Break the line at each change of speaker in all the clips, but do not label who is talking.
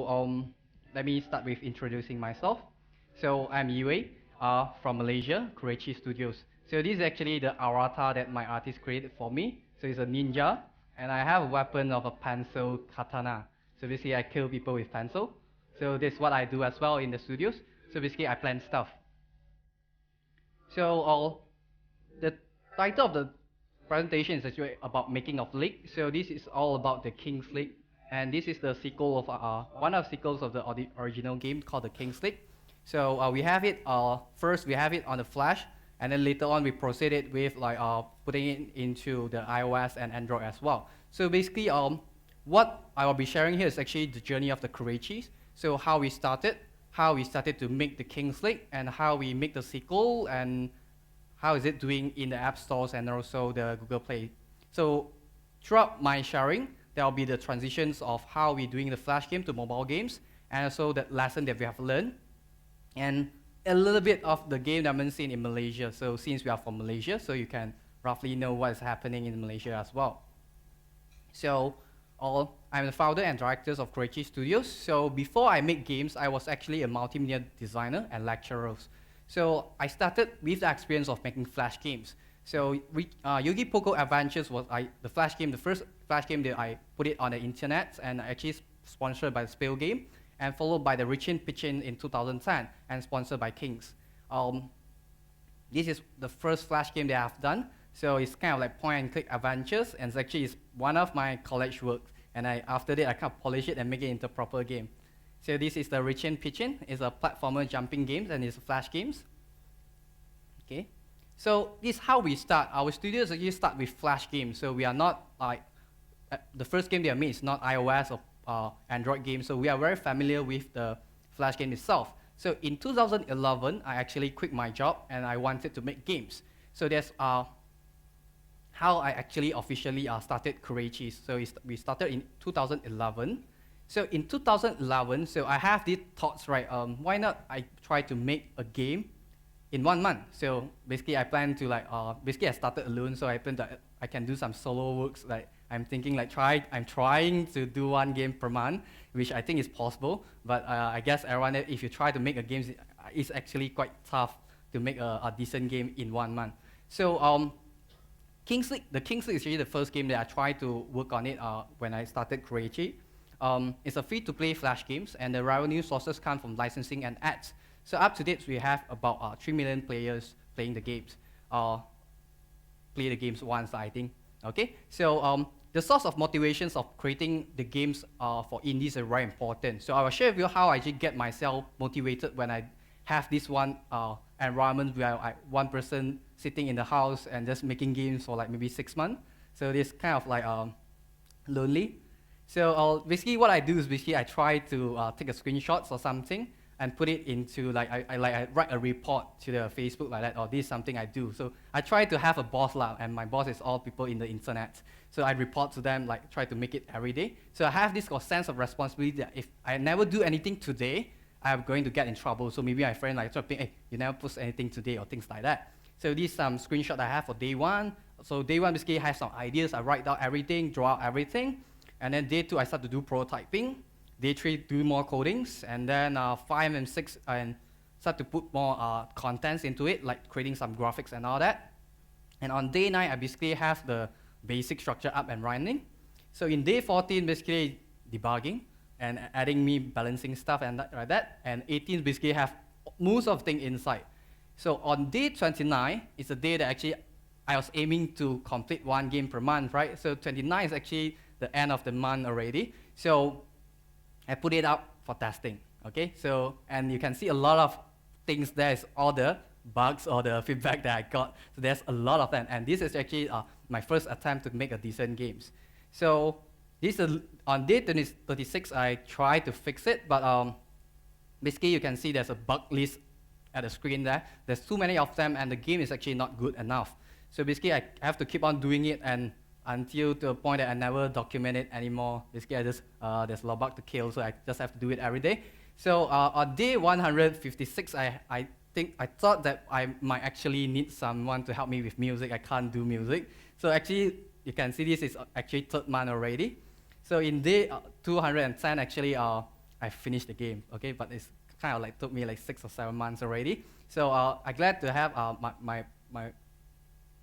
Um, Let me start with introducing myself. So I'm Yue, from Malaysia, Karachi Studios. So this is actually the avatar that my artist created for me. So it's a ninja, and I have a weapon of a pencil katana. So basically, I kill people with pencil. So this is what I do as well in the studios. So basically, I plan stuff. So the title of the presentation is actually about making of League. So this is all about the King's League, and this is the sequel of one of the sequels of the original game called the King's League. So we have it first we have it on the Flash, and then later on we proceeded with like putting it into the iOS and Android as well. So basically what I will be sharing here is actually the journey of the Kuraichis. So how we started to make the King's League, and how we make the sequel, and how is it doing in the app stores and also the Google Play. So throughout my sharing, there will be the transitions of how we're doing the Flash game to mobile games, and also the lesson that we have learned, and a little bit of the game dimension in Malaysia. So since we are from Malaysia, so you can roughly know what is happening in Malaysia as well. So I'm the founder and director of Karachi Studios. So before I make games, I was actually a multimedia designer and lecturer. So I started with the experience of making Flash games. So Yogi Poco Adventures was the Flash game, the first Flash game that I put it on the internet, and actually sponsored by the Spill Game, and followed by the Richin Pitchin in 2010, and sponsored by Kings. This is the first Flash game that I've done. So it's kind of like point and click adventures, and actually it's one of my college works. And after that, I kind of polish it and make it into a proper game. So this is the Richin Pitchin. It's a platformer jumping game, and it's Flash games. Okay. So this is how we start. Our studios actually start with Flash games. So we are not like, the first game they are made is not iOS or Android game. So we are very familiar with the Flash game itself. So in 2011, I actually quit my job and I wanted to make games. So that's how I actually officially started Karachi. So we started in 2011. So in 2011, so I have these thoughts, right? Why not I try to make a game in 1 month? So basically, I plan to like, basically I started alone, so I plan that I can do some solo works. Like I'm thinking like I'm trying to do 1 game per month, which I think is possible. But I guess everyone, if you try to make a game, it's actually quite tough to make a decent game in 1 month. So the King's League is actually the first game that I tried to work on it when I started Karachi. It's a free-to-play Flash games, and the revenue sources come from licensing and ads. So up to date, we have about 3 million players playing the games. Play the games once, I think. Okay, so the source of motivations of creating the games for indies are very important. So I will share with you how I actually get myself motivated when I have this one environment where one person sitting in the house and just making games for like maybe 6 months. So this kind of like lonely. So basically what I do is basically I try to take a screenshots or something and put it into like, I write a report to the Facebook like that, or this is something I do. So I try to have a boss lah, and my boss is all people in the internet. So I report to them, like try to make it every day. So I have this sense of responsibility that if I never do anything today, I'm going to get in trouble. So maybe my friend like try to think, hey, you never post anything today, or things like that. So these screenshot I have for day 1. So day 1 basically I have some ideas, I write down everything, draw out everything. And then day 2 I start to do prototyping. Day 3 do more codings, and then 5 and 6 and start to put more contents into it, like creating some graphics and all that. And on day 9 I basically have the basic structure up and running. So in day 14 basically debugging and adding me balancing stuff and like that. And 18 basically have most of things inside. So on day 29 is a day that actually I was aiming to complete 1 game per month, right? So 29 is actually the end of the month already. So I put it up for testing, okay? So, and you can see a lot of things there is all the bugs or the feedback that I got. So there's a lot of them, and this is actually my first attempt to make a decent games. So this is, on day 36, I tried to fix it, but basically you can see there's a bug list at the screen there. There's too many of them, and the game is actually not good enough. So basically I have to keep on doing it, and until to a point that I never document it anymore. Basically, I just, there's a lot of bug to kill, so I just have to do it every day. So on day 156, I thought that I might actually need someone to help me with music. I can't do music. So actually, you can see this is actually 3rd month already. So in day 210, actually, I finished the game. Okay, but it's kind of like took me like 6 or 7 months already. So I'm glad to have my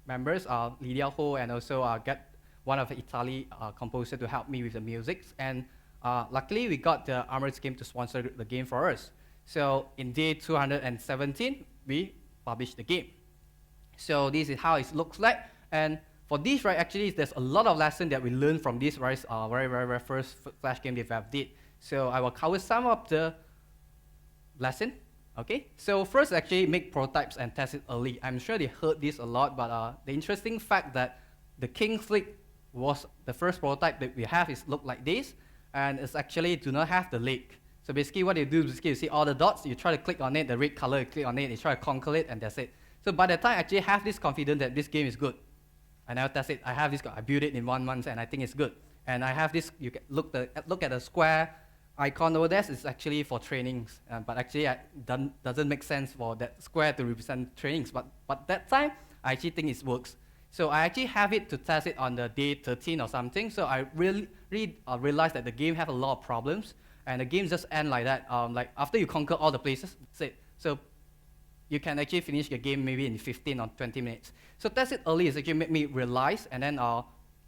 members, Lydia Ho, and also get one of the Italy composer to help me with the music. And luckily, we got the Armored Game to sponsor the game for us. So in day 217, we published the game. So this is how it looks like. And for this, right, actually, there's a lot of lessons that we learned from this very, very first Flash game that we did. So I will cover some of the lesson. Okay, so first actually make prototypes and test it early. I'm sure they heard this a lot, but the interesting fact that the King's League was the first prototype that we have is look like this, and it's actually do not have the lake. So basically what you do is basically you see all the dots, you try to click on it, the red color, you click on it, you try to conquer it, and that's it. So by the time I actually have this confidence that this game is good, I never test it, I have this, I built it in 1 month and I think it's good. And I have this, you can look at the square icon over there is actually for trainings, but actually doesn't make sense for that square to represent trainings. But that time, I actually think it works. So I actually have it to test it on the day 13 or something. So I really realized that the game have a lot of problems, and the game just end like that. Like after you conquer all the places, that's it. So you can actually finish the game maybe in 15 or 20 minutes. So test it early is actually made me realize, and then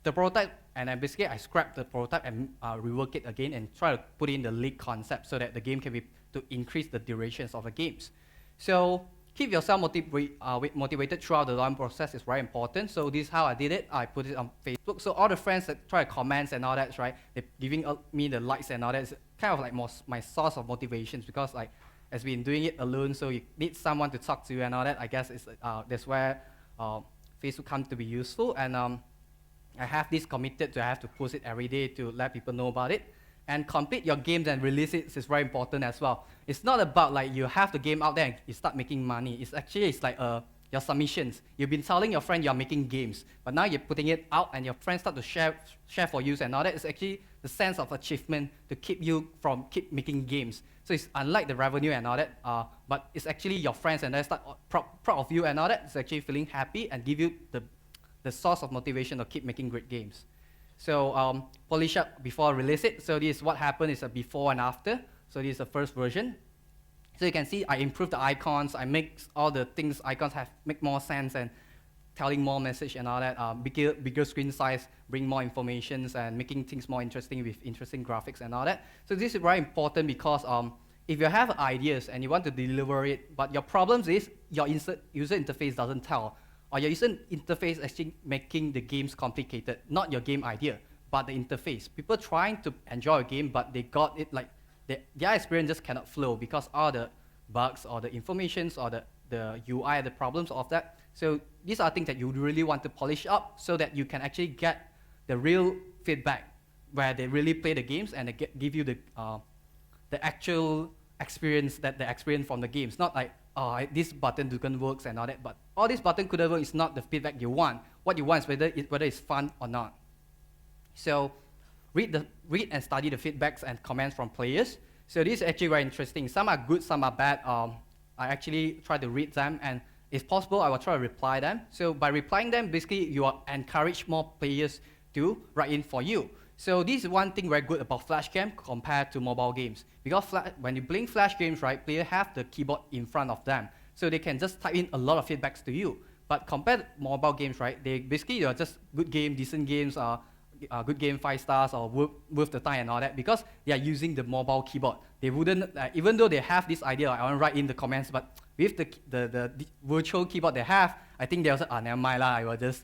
the prototype, and then basically I scrapped the prototype and rework it again and try to put in the league concept so that the game can be, to increase the durations of the games. So keep yourself motivated throughout the learning process is very important. So this is how I did it. I put it on Facebook. So all the friends that try to comments and all that, right, they're giving me the likes and all that. It's kind of like my source of motivations, because like, as been doing it alone, so you need someone to talk to and all that. I guess it's, that's where Facebook comes to be useful. And I have this committed to have to post it every day to let people know about it. And complete your games and release it is very important as well. It's not about like you have the game out there and you start making money. It's like your submissions. You've been telling your friend you're making games, but now you're putting it out and your friends start to share for you and all that. It's actually the sense of achievement to keep you from keep making games. So it's unlike the revenue and all that, but it's actually your friends and they start proud of you and all that. It's actually feeling happy and give you the source of motivation to keep making great games. So polish up before I release it. So this is what happened, is a before and after. So this is the first version. So you can see I improved the icons, I make all the things, icons make more sense and telling more message and all that, bigger screen size, bring more informations and making things more interesting with interesting graphics and all that. So this is very important because if you have ideas and you want to deliver it, but your problems is your user interface doesn't tell, or your user interface actually making the games complicated, not your game idea, but the interface. People trying to enjoy a game, but they got it like, their experience just cannot flow because all the bugs or the informations or the UI, the problems of that. So these are things that you really want to polish up so that you can actually get the real feedback where they really play the games and they give you the actual experience that they experience from the games. Not like, oh, this button doesn't work and all that, but all this button could have worked is not the feedback you want. What you want is whether it's fun or not. So read and study the feedbacks and comments from players. So this is actually very interesting. Some are good, some are bad. I actually try to read them, and if possible, I will try to reply them. So by replying them, basically you will encourage more players to write in for you. So this is one thing very good about Flash game compared to mobile games. Because when you play Flash games, right, players have the keyboard in front of them. So they can just type in a lot of feedbacks to you. But compared to mobile games, right, they basically are just good game, decent games, good game, 5 stars, or worth the time and all that, because they are using the mobile keyboard. They wouldn't, even though they have this idea, I want to write in the comments, but with the virtual keyboard they have, I think they'll say, never mind lah, I will just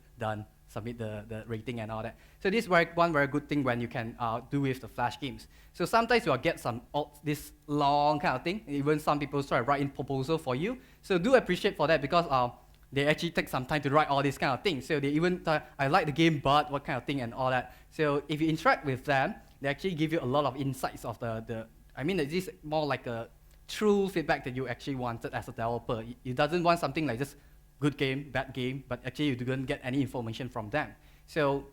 submit the rating and all that. So this is one very good thing when you can do with the Flash games. So sometimes you'll get this long kind of thing. Even some people try to write in proposal for you. So do appreciate for that, because they actually take some time to write all these kind of things. So they even I like the game, but what kind of thing and all that. So if you interact with them, they actually give you a lot of insights of I mean, this is more like a true feedback that you actually wanted as a developer. You doesn't want something like just good game, bad game, but actually you don't get any information from them. So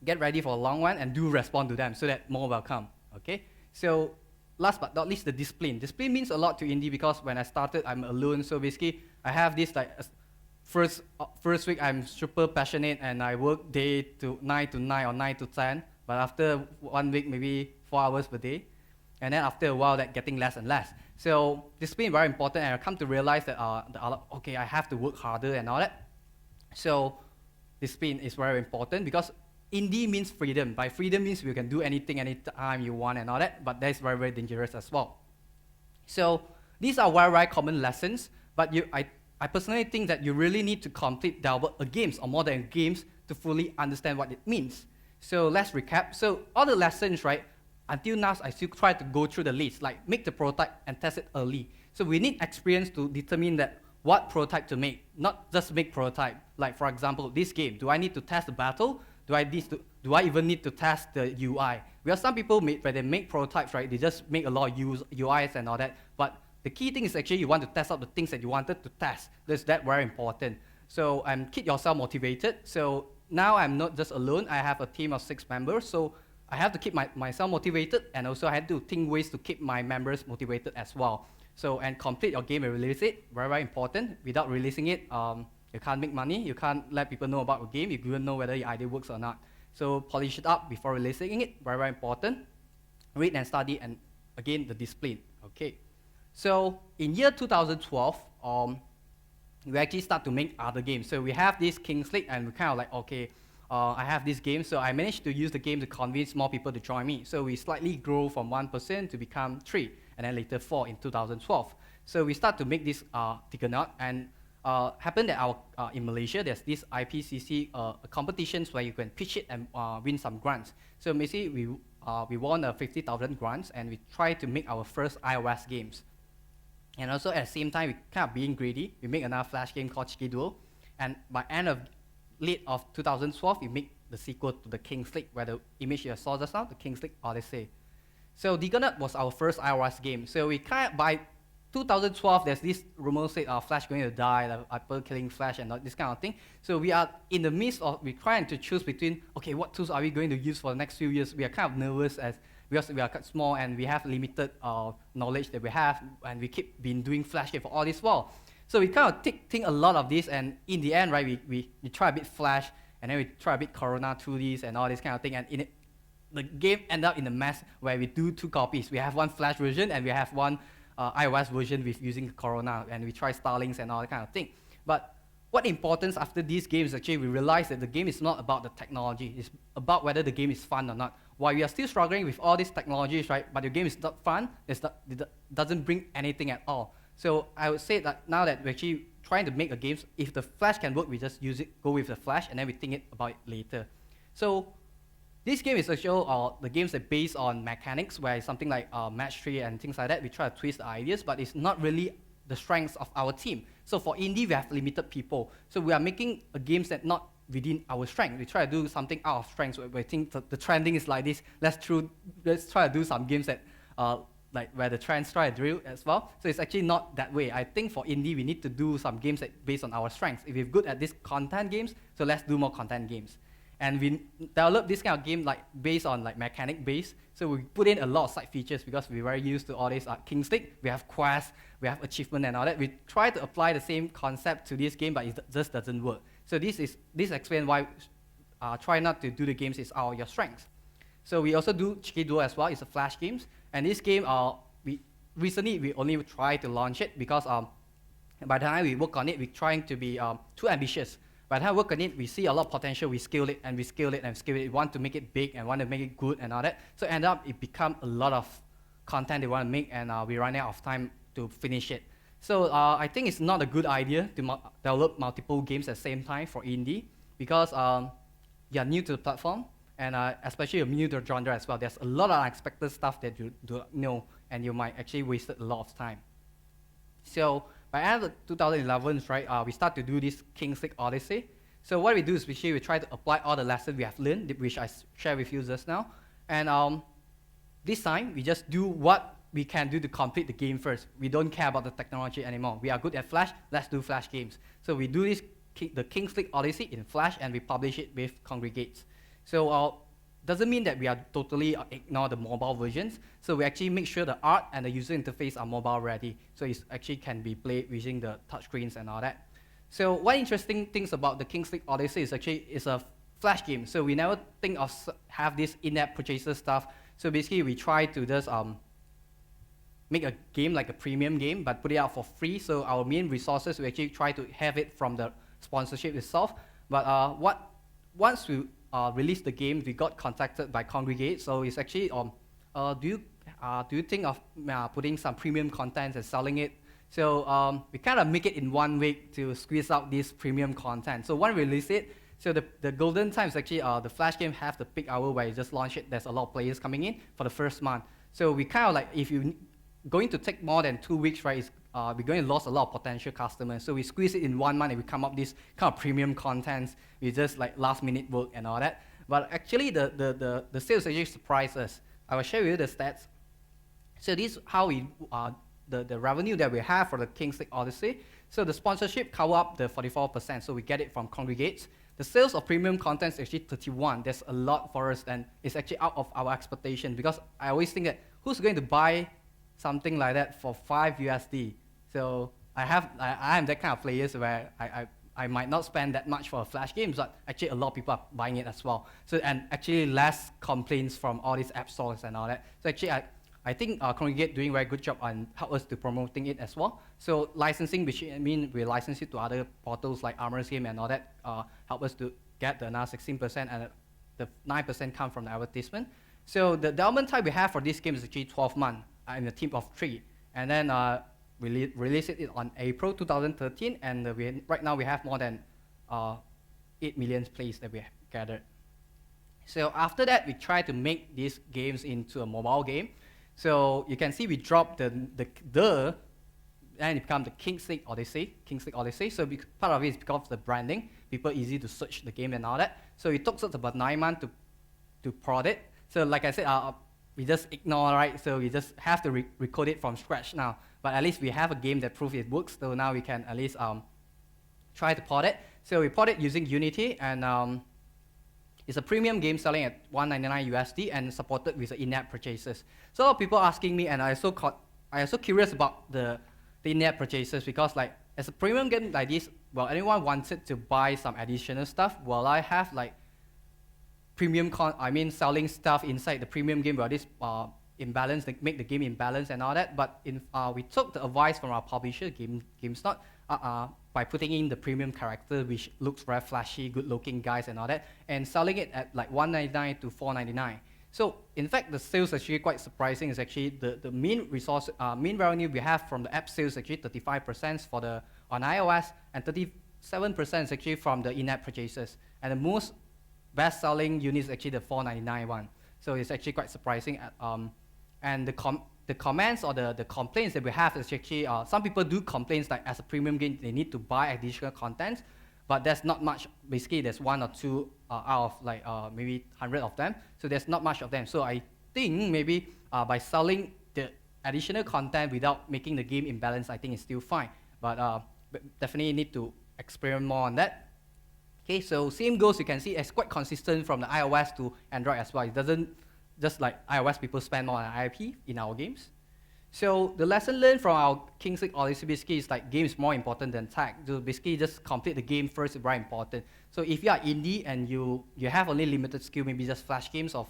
get ready for a long one and do respond to them so that more will come, okay? So last but not least, the discipline. Discipline means a lot to indie because when I started, I'm alone. So basically, I have this like, first week, I'm super passionate and I work day to 9 to 9 or 9 to 10. But after 1 week, maybe 4 hours per day. And then after a while, that getting less and less. So discipline is very important, and I come to realize that okay, I have to work harder and all that. So discipline is very important because indie means freedom. By freedom means you can do anything anytime you want and all that, but that's very, very dangerous as well. So these are very, very common lessons, but I personally think that you really need to complete a games or more than games to fully understand what it means. So let's recap. So all the lessons, right, until now, I still try to go through the list, like make the prototype and test it early. So we need experience to determine that what prototype to make, not just make prototype. Like for example, this game, do I need to test the battle? Do I even need to test the UI? Because some people, when they make prototypes, right, they just make a lot of UIs and all that. But the key thing is actually you want to test out the things that you wanted to test. That's very important. So keep yourself motivated. So now I'm not just alone. I have a team of 6 members. So I have to keep myself motivated, and also I had to think ways to keep my members motivated as well. So, and complete your game and release it, very, very important. Without releasing it, you can't make money, you can't let people know about your game, you don't know whether your idea works or not. So polish it up before releasing it, very, very important. Read and study, and again, the discipline, okay. So, in year 2012, we actually start to make other games. So we have this King's League, and we kind of like, okay, I have this game, so I managed to use the game to convince more people to join me. So we slightly grow from 1% to become 3, and then later 4 in 2012. So we start to make this Tigernaut, and happened that in Malaysia, there's this IPCC competitions where you can pitch it and win some grants. So basically, we won 50,000 grants, and we tried to make our first iOS games. And also at the same time, we kind of being greedy, we make another Flash game called Cheeky Duel, and by end of late of 2012, we make the sequel to the King's League, where the image you saw just now, the King's League Odyssey. So Tigernaut was our first iOS game. So we kind of, by 2012, there's this rumor said Flash going to die, like Apple killing Flash and this kind of thing. So we are in the midst of, we're trying to choose between, okay, what tools are we going to use for the next few years? We are kind of nervous because we are small and we have limited knowledge that we have, and we keep been doing Flash game for all this while. So we kind of think a lot of this, and in the end, right, we try a bit Flash, and then we try a bit Corona 2Ds and all this kind of thing, and the game ended up in a mess where we do 2 copies. We have one Flash version, and we have one iOS version with using Corona, and we try Starlinks and all that kind of thing. But what importance after these games, actually, we realized that the game is not about the technology, it's about whether the game is fun or not. While we are still struggling with all these technologies, right, but the game is not fun, it doesn't bring anything at all. So I would say that now that we're actually trying to make a game, if the Flash can work, we just use it, go with the Flash, and then we think about it later. So this game is actually the games that based on mechanics, where it's something like match 3 and things like that. We try to twist the ideas, but it's not really the strengths of our team. So for indie, we have limited people. So we are making a games that not within our strength. We try to do something out of strengths. Where we think the trending is like this. Let's try to do some games that like where the trends try to drill as well. So it's actually not that way. I think for indie, we need to do some games that based on our strengths. If we're good at this content games, so let's do more content games. And we develop this kind of game like based on like mechanic base. So we put in a lot of side features because we're very used to all these King's League. We have quests, we have achievement and all that. We try to apply the same concept to this game, but it just doesn't work. So this explains why try not to do the games is your strengths. So we also do Cheeky Duel as well. It's a Flash games. And this game, we only tried to launch it because by the time we work on it, we're trying to be too ambitious. By the time we work on it, we see a lot of potential, we scale it, and we scale it, and scale it. We want to make it big and want to make it good and all that. So end up, it become a lot of content they want to make, and we run out of time to finish it. So I think it's not a good idea to develop multiple games at the same time for indie, because you're new to the platform, and especially you're new to the genre as well. There's a lot of unexpected stuff that you don't know, and you might actually waste a lot of time. So by end of 2011, right, we start to do this King's League Odyssey. So what we do is we try to apply all the lessons we have learned, which I shared with you just now. And this time, we just do what we can do to complete the game first. We don't care about the technology anymore. We are good at Flash, let's do Flash games. So we do this, the King's League Odyssey in Flash, and we publish it with Kongregate. So doesn't mean that we are totally ignore the mobile versions. So we actually make sure the art and the user interface are mobile ready. So it actually can be played using the touchscreens and all that. So one interesting things about the King's League Odyssey is actually it's a Flash game. So we never think of have this in-app purchases stuff. So basically we try to just make a game like a premium game, but put it out for free. So our main resources, we actually try to have it from the sponsorship itself. But once we released the game, we got contacted by Kongregate. So it's actually do you think of putting some premium content and selling it? So we kind of make it in 1 week to squeeze out this premium content. So when we release it, so the golden time is actually the Flash game have the peak hour where you just launch it. There's a lot of players coming in for the first month. So we kind of like, if you going to take more than 2 weeks, right, we're going to lose a lot of potential customers. So we squeeze it in 1 month and we come up this kind of premium content. We just like last minute work and all that. But actually the sales actually surprised us. I will share with you the stats. So this is how we the revenue that we have for the King's League Odyssey. So the sponsorship cover up the 44%, so we get it from Kongregate. The sales of premium content is actually 31. There's a lot for us, and it's actually out of our expectation, because I always think that who's going to buy something like that for 5 USD? So I am that kind of players where I might not spend that much for a Flash game, but actually a lot of people are buying it as well. So, and actually less complaints from all these app stores and all that. So actually I think Kongregate doing a very good job on help us to promoting it as well. So licensing, which I mean we license it to other portals like Armor's Game and all that, help us to get the another 16%, and the 9% come from the advertisement. So the development time we have for this game is actually 12 months in a team of 3. And then we released it on April 2013, and right now we have more than 8 million plays that we have gathered. So after that, we try to make these games into a mobile game. So you can see we dropped and it becomes the King's League Odyssey. So part of it is because of the branding. People easy to search the game and all that. So it took us about 9 months to prod it. So like I said, we just ignore, right? So we just have to recode it from scratch now. But at least we have a game that proves it works. So now we can at least try to port it. So we port it using Unity, and it's a premium game selling at 199 USD and supported with the in-app purchases. So a lot of people asking me, and I also curious about the in-app purchases, because like as a premium game like this, well, anyone wanted to buy some additional stuff. Well, I have like selling stuff inside the premium game, where this imbalance, make the game imbalance and all that. But we took the advice from our publisher, GameStop, by putting in the premium character, which looks very flashy, good-looking guys and all that, and selling it at like $199 to $499. So in fact, the sales actually quite surprising. Is actually the main revenue we have from the app sales actually 35% on iOS, and 37% is actually from the in-app purchases. And the most best-selling unit is actually the $499 one. So it's actually quite surprising. And the comments or the complaints that we have is actually, some people do complaints like as a premium game, they need to buy additional content, but there's not much. Basically, there's 1 or 2 out of like maybe 100 of them. So there's not much of them. So I think maybe by selling the additional content without making the game imbalance, I think it's still fine. But definitely need to experiment more on that. Okay, so same goes, you can see it's quite consistent from the iOS to Android as well. It doesn't, just like iOS, people spend more on IP in our games. So the lesson learned from our King's League Odyssey basically is like game is more important than tech. So basically just complete the game first is very important. So if you are indie and you have only limited skill, maybe just Flash games or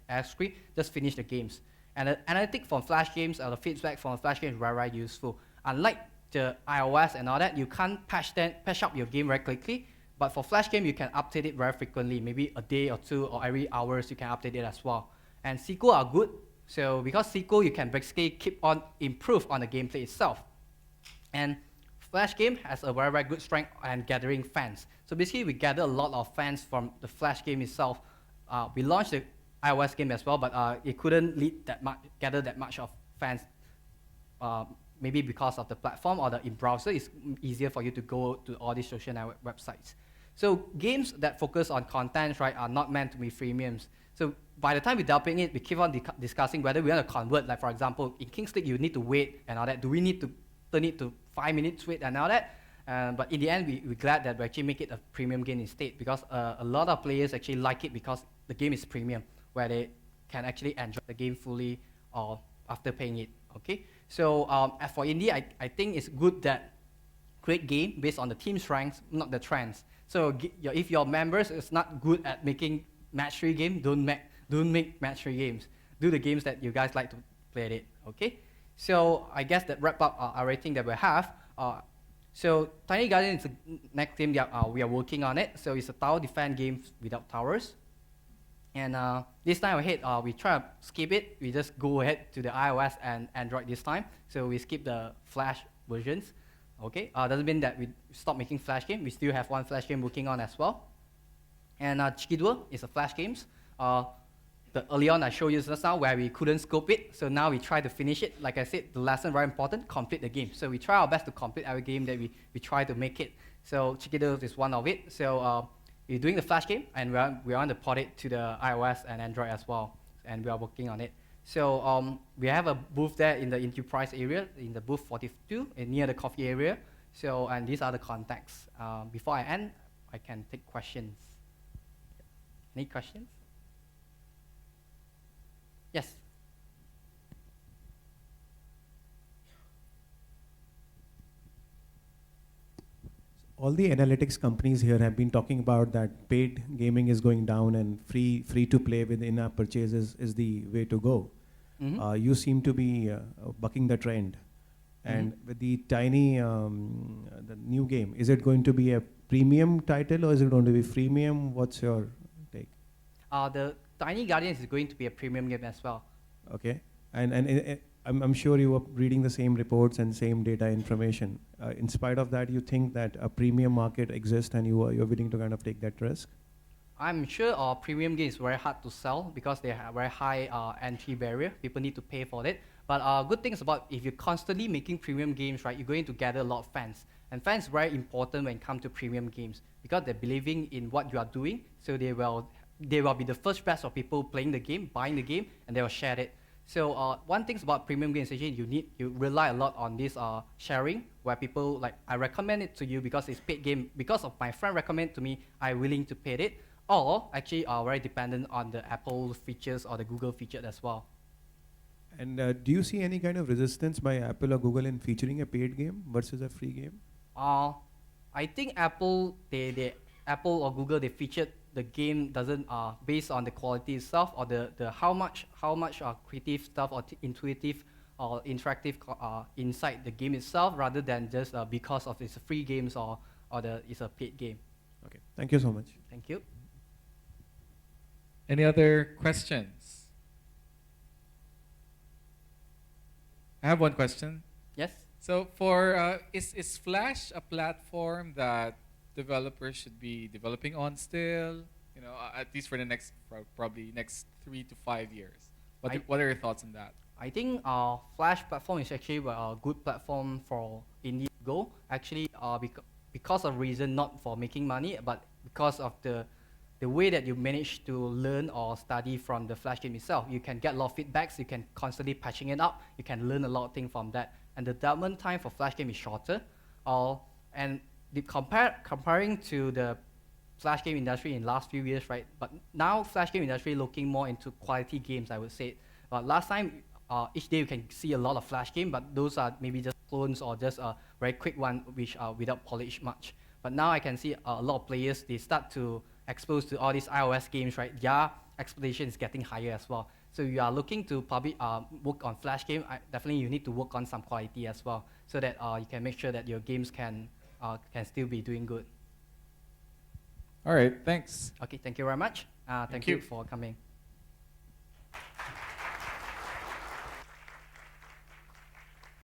ASCII, just finish the games. And the analytics from Flash games or the feedback from the Flash games is very, very useful. Unlike the iOS and all that, you can't patch up your game very quickly. But for Flash game, you can update it very frequently, maybe a day or 2 or every hours you can update it as well. And sequel are good. So because sequel, you can basically keep on improve on the gameplay itself. And Flash game has a very, very good strength and gathering fans. So basically, we gather a lot of fans from the Flash game itself. We launched the iOS game as well, but it couldn't gather that much of fans. Maybe because of the platform or the in-browser, it's easier for you to go to all these social network websites. So games that focus on content, right, are not meant to be freemiums. So by the time we're developing it, we keep on discussing whether we want to convert. Like for example, in King's League, you need to wait and all that. Do we need to turn it to 5 minutes wait and all that? But in the end, we're glad that we actually make it a premium game instead, because a lot of players actually like it because the game is premium, where they can actually enjoy the game fully or after paying it. Okay. So as for indie, I think it's good that create game based on the team's ranks, not the trends. So if your members is not good at making match 3 game, don't make match 3 games. Do the games that you guys like to play it. Okay. So I guess that wrap up our rating that we have. So Tiny Guardian is the next game that we are working on it. So it's a tower defense game without towers. And this time ahead, we try to skip it. We just go ahead to the iOS and Android this time. So we skip the Flash versions. Okay, doesn't mean that we stop making Flash game. We still have one Flash game working on as well. And Chikidua is a Flash games. The early on I showed you just now where we couldn't scope it. So now we try to finish it. Like I said, the lesson very important, complete the game. So we try our best to complete every game that we try to make it. So Chikidua is one of it. So we're doing the Flash game, and we want to port it to the iOS and Android as well, and we are working on it. So we have a booth there in the enterprise area, in the booth 42, near the coffee area. So, and these are the contacts. Before I end, I can take questions. Any questions? Yes.
All the analytics companies here have been talking about that paid gaming is going down and free to play with in-app purchases is the way to go.
Mm-hmm.
You seem to be bucking the trend. And with the Tiny, the new game, is it going to be a premium title or is it going to be freemium? What's your take?
The Tiny Guardians is going to be a premium game as well.
Okay, and I'm sure you were reading the same reports and same data information. In spite of that, you think that a premium market exists and you're willing to kind of take that risk?
I'm sure our premium game is very hard to sell because they have very high entry barrier. People need to pay for it. But good thing is about if you're constantly making premium games, right, you're going to gather a lot of fans. And fans are very important when it comes to premium games because they're believing in what you are doing. So they will be the first batch of people playing the game, buying the game, and they will share it. So one thing about premium games, actually, you rely a lot on this sharing, where people like I recommend it to you because it's paid game. Because of my friend recommend it to me, I'm willing to pay it. Or actually are very dependent on the Apple features or the Google feature as well.
And do you see any kind of resistance by Apple or Google in featuring a paid game versus a free game?
I think Apple Apple or Google they featured the game doesn't based on the quality itself or the how much creative stuff or intuitive or interactive inside the game itself rather than just because of it's a free games or it's a paid game.
Okay, thank you so much.
Thank you.
Any other questions? I have one question.
Yes.
So for is Flash a platform that developers should be developing on still? You know, at least for the next probably next 3 to 5 years. What are your thoughts on that?
I think Flash platform is actually a good platform for indie to go. Actually, because of reason not for making money, but because of the way that you manage to learn or study from the Flash game itself. You can get a lot of feedbacks, you can constantly patching it up, you can learn a lot of things from that. And the development time for Flash game is shorter. And comparing to the Flash game industry in the last few years, right? But now Flash game industry looking more into quality games, I would say. But last time, each day you can see a lot of Flash game, but those are maybe just clones or just a very quick one which are without polish much. But now I can see a lot of players, they start to expose to all these iOS games, right? Their expectation is getting higher as well. So you are looking to probably work on Flash game. Definitely you need to work on some quality as well, so that you can make sure that your games can still be doing good.
All right, thanks.
Okay, thank you very much. Thank you for coming.